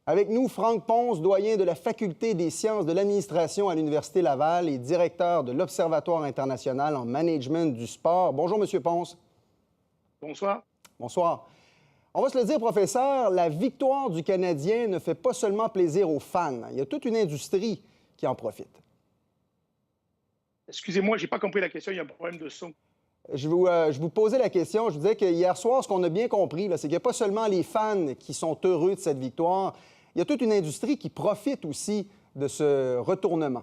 Avec nous, Franck Ponce, doyen de la Faculté des sciences de l'administration à l'Université Laval et directeur de l'Observatoire international en management du sport. Bonjour, Monsieur Ponce. Bonsoir. Bonsoir. On va se le dire, professeur, la victoire du Canadien ne fait pas seulement plaisir aux fans. Il y a toute une industrie qui en profite. Excusez-moi, je n'ai pas compris la question, il y a un problème de son. Je vous posais la question, je vous disais que hier soir, ce qu'on a bien compris, c'est qu'il n'y a pas seulement les fans qui sont heureux de cette victoire, il y a toute une industrie qui profite aussi de ce retournement.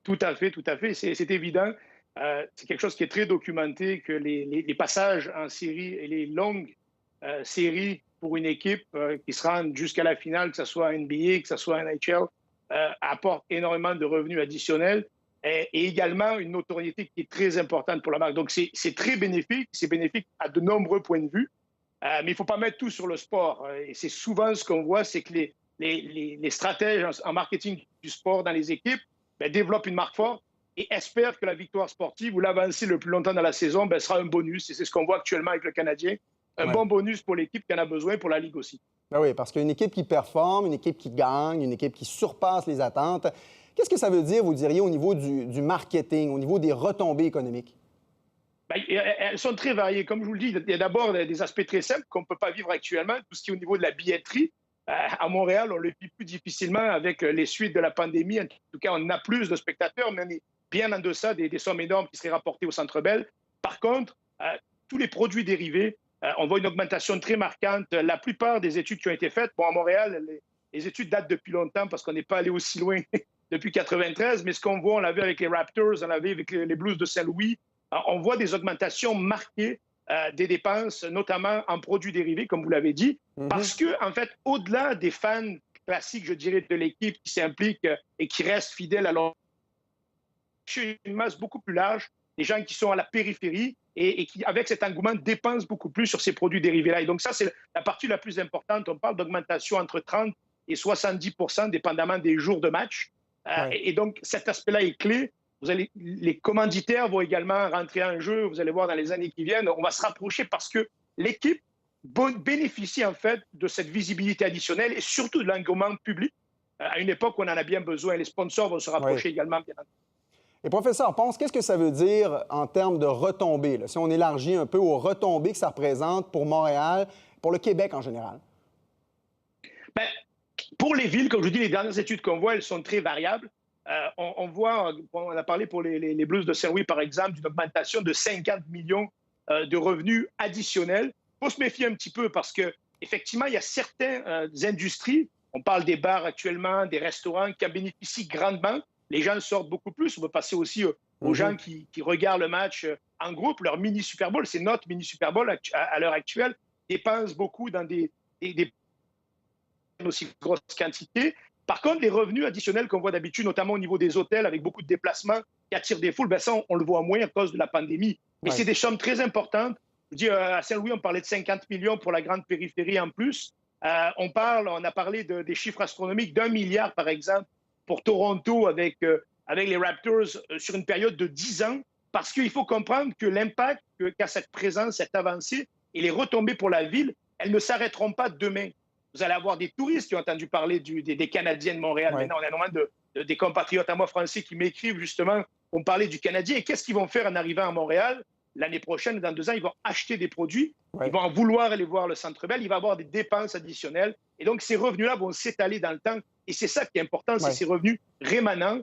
Tout à fait, c'est évident. C'est quelque chose qui est très documenté, que les passages en série et les longues séries pour une équipe qui se rend jusqu'à la finale, que ce soit NBA, que ce soit NHL, apportent énormément de revenus additionnels et également une notoriété qui est très importante pour la marque. Donc, c'est très bénéfique. C'est bénéfique à de nombreux points de vue. Mais il ne faut pas mettre tout sur le sport. Et c'est souvent ce qu'on voit, c'est que les stratèges en marketing du sport dans les équipes développent une marque forte et espèrent que la victoire sportive ou l'avancée le plus longtemps dans la saison sera un bonus. Et c'est ce qu'on voit actuellement avec le Canadien. Un bon bonus pour l'équipe qui en a besoin, pour la Ligue aussi. Ben oui, parce qu'une équipe qui performe, une équipe qui gagne, une équipe qui surpasse les attentes, qu'est-ce que ça veut dire, vous diriez, au niveau du marketing, au niveau des retombées économiques? Bien, elles sont très variées. Comme je vous le dis, il y a d'abord des aspects très simples qu'on ne peut pas vivre actuellement. Tout ce qui est au niveau de la billetterie. À Montréal, on le vit plus difficilement avec les suites de la pandémie. En tout cas, on a plus de spectateurs, mais on est bien en deçà des sommes énormes qui seraient rapportées au Centre Bell. Par contre, tous les produits dérivés, on voit une augmentation très marquante. La plupart des études qui ont été faites, à Montréal, les études datent depuis longtemps parce qu'on n'est pas allé aussi loin depuis 1993, mais ce qu'on voit, on l'a vu avec les Raptors, on l'a vu avec les Blues de Saint-Louis. On voit des augmentations marquées des dépenses, notamment en produits dérivés, comme vous l'avez dit, parce que, en fait, au-delà des fans classiques, je dirais, de l'équipe qui s'impliquent et qui restent fidèles à leur... une masse beaucoup plus large, des gens qui sont à la périphérie et qui, avec cet engouement, dépensent beaucoup plus sur ces produits dérivés-là. Et donc ça, c'est la partie la plus importante. On parle d'augmentation entre 30 et 70 % dépendamment des jours de match. Et donc, cet aspect-là est clé. Les commanditaires vont également rentrer en jeu. Vous allez voir dans les années qui viennent, on va se rapprocher parce que l'équipe bénéficie en fait de cette visibilité additionnelle et surtout de l'engouement public à une époque où on en a bien besoin. Les sponsors vont se rapprocher également, bien entendu. Et professeur Ponce, qu'est-ce que ça veut dire en termes de retombées, là, si on élargit un peu aux retombées que ça représente pour Montréal, pour le Québec en général? Bien, pour les villes, comme je vous dis, les dernières études qu'on voit, elles sont très variables. On voit, on a parlé pour les Blues de Saint-Louis, par exemple, d'une augmentation de 50 millions de revenus additionnels. Il faut se méfier un petit peu parce qu'effectivement, il y a certaines industries, on parle des bars actuellement, des restaurants, qui en bénéficient grandement. Les gens sortent beaucoup plus. On peut passer aussi aux gens qui regardent le match en groupe. Leur mini-Super Bowl, c'est notre mini-Super Bowl à l'heure actuelle, dépense beaucoup dans des aussi grosses quantités. Par contre, les revenus additionnels qu'on voit d'habitude, notamment au niveau des hôtels, avec beaucoup de déplacements qui attirent des foules, ça, on le voit moins à cause de la pandémie. Mais c'est des sommes très importantes. Je dis, à Saint-Louis, on parlait de 50 millions pour la grande périphérie en plus. On a parlé des chiffres astronomiques d'1 milliard, par exemple, pour Toronto avec les Raptors sur une période de 10 ans, parce qu'il faut comprendre que l'impact qu'a cette présence, cette avancée et les retombées pour la ville, elles ne s'arrêteront pas demain. Vous allez avoir des touristes qui ont entendu parler des Canadiens de Montréal. Maintenant, on a énormément des compatriotes à moi français qui m'écrivent justement pour me parler du Canadien. Et qu'est-ce qu'ils vont faire en arrivant à Montréal? L'année prochaine, dans 2 ans, ils vont acheter des produits. Ils vont en vouloir aller voir le Centre Bell. Il va y avoir des dépenses additionnelles. Et donc, ces revenus-là vont s'étaler dans le temps. Et c'est ça qui est important, c'est ces revenus rémanents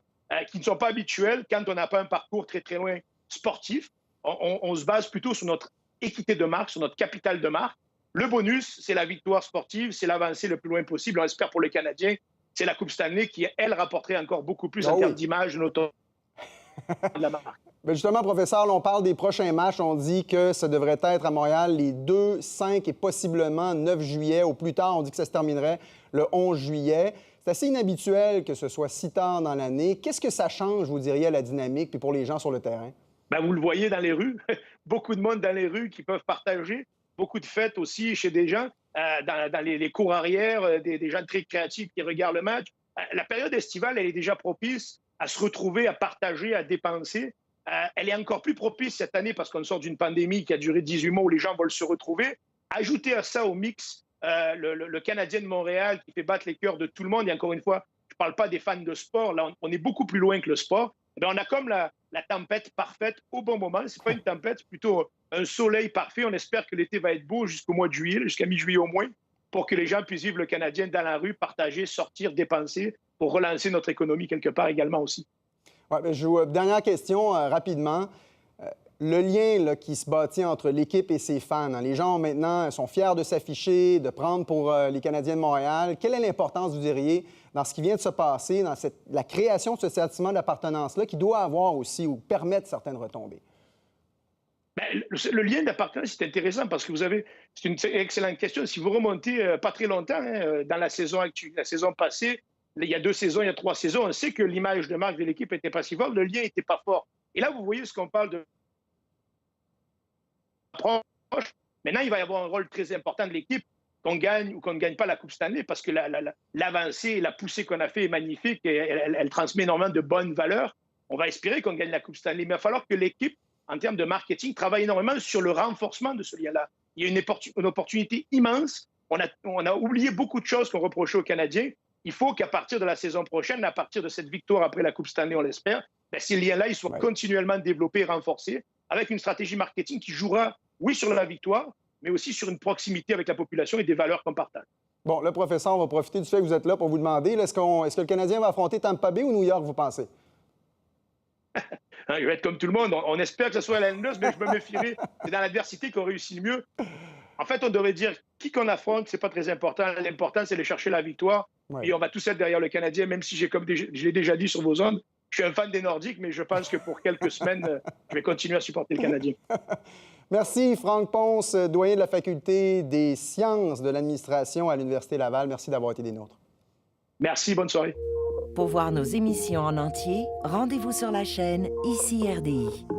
qui ne sont pas habituels quand on n'a pas un parcours très, très loin sportif. On se base plutôt sur notre équité de marque, sur notre capital de marque. Le bonus, c'est la victoire sportive, c'est l'avancée le plus loin possible. On espère pour les Canadiens, c'est la Coupe Stanley qui, elle, rapporterait encore beaucoup plus en termes d'image de la marque. Bien justement, professeur, là, on parle des prochains matchs. On dit que ça devrait être à Montréal les 2, 5 et possiblement 9 juillet. Au plus tard, on dit que ça se terminerait le 11 juillet. C'est assez inhabituel que ce soit si tard dans l'année. Qu'est-ce que ça change, vous diriez, à la dynamique puis pour les gens sur le terrain? Bien, vous le voyez dans les rues. Beaucoup de monde dans les rues qui peuvent partager. Beaucoup de fêtes aussi chez des gens, dans les cours arrière, des gens très créatifs qui regardent le match. La période estivale, elle est déjà propice à se retrouver, à partager, à dépenser. Elle est encore plus propice cette année parce qu'on sort d'une pandémie qui a duré 18 mois où les gens veulent se retrouver. Ajoutez à ça au mix le Canadien de Montréal qui fait battre les cœurs de tout le monde. Et encore une fois, je ne parle pas des fans de sport. Là, on est beaucoup plus loin que le sport. Eh bien, on a comme la tempête parfaite au bon moment. Ce n'est pas une tempête, c'est plutôt un soleil parfait. On espère que l'été va être beau jusqu'au mois de juillet, jusqu'à mi-juillet au moins, pour que les gens puissent vivre le Canadien dans la rue, partager, sortir, dépenser, pour relancer notre économie quelque part également aussi. Ouais, bien, dernière question, rapidement. Le lien là, qui se bâtit entre l'équipe et ses fans, hein, les gens maintenant sont fiers de s'afficher, de prendre pour les Canadiens de Montréal. Quelle est l'importance, vous diriez, dans ce qui vient de se passer, dans la création de ce sentiment d'appartenance-là qui doit avoir aussi ou permettre certaines retombées? Bien, le lien d'appartenance, c'est intéressant parce que c'est une excellente question. Si vous remontez pas très longtemps, hein, dans la saison actuelle, la saison passée, il y a 2 saisons, il y a 3 saisons, on sait que l'image de marque de l'équipe n'était pas si forte, le lien n'était pas fort. Et là, vous voyez ce qu'on parle de proche. Maintenant, il va y avoir un rôle très important de l'équipe, qu'on gagne ou qu'on ne gagne pas la Coupe Stanley, parce que l'avancée et la poussée qu'on a fait est magnifique et elle transmet énormément de bonnes valeurs. On va espérer qu'on gagne la Coupe Stanley, mais il va falloir que l'équipe, en termes de marketing, travaille énormément sur le renforcement de ce lien-là. Il y a une opportunité immense. On a oublié beaucoup de choses qu'on reprochait aux Canadiens. Il faut qu'à partir de la saison prochaine, à partir de cette victoire après la Coupe Stanley, on l'espère, bien, ces liens-là, ils soient continuellement développés et renforcés avec une stratégie marketing qui jouera, oui, sur la victoire, mais aussi sur une proximité avec la population et des valeurs qu'on partage. Bon, le professeur, on va profiter du fait que vous êtes là pour vous demander, est-ce que le Canadien va affronter Tampa Bay ou New York, vous pensez? Je vais être comme tout le monde. On espère que ce soit la Islanders, mais je me méfierai. C'est dans l'adversité qu'on réussit le mieux. En fait, on devrait dire qui qu'on affronte, c'est pas très important. L'important, c'est de chercher la victoire. Et on va tous être derrière le Canadien, même si comme je l'ai déjà dit sur vos ondes, je suis un fan des Nordiques, mais je pense que pour quelques semaines, je vais continuer à supporter le Canadien. Merci, Franck Ponce, doyen de la Faculté des sciences de l'administration à l'Université Laval. Merci d'avoir été des nôtres. Merci, bonne soirée. Pour voir nos émissions en entier, rendez-vous sur la chaîne ICI RDI.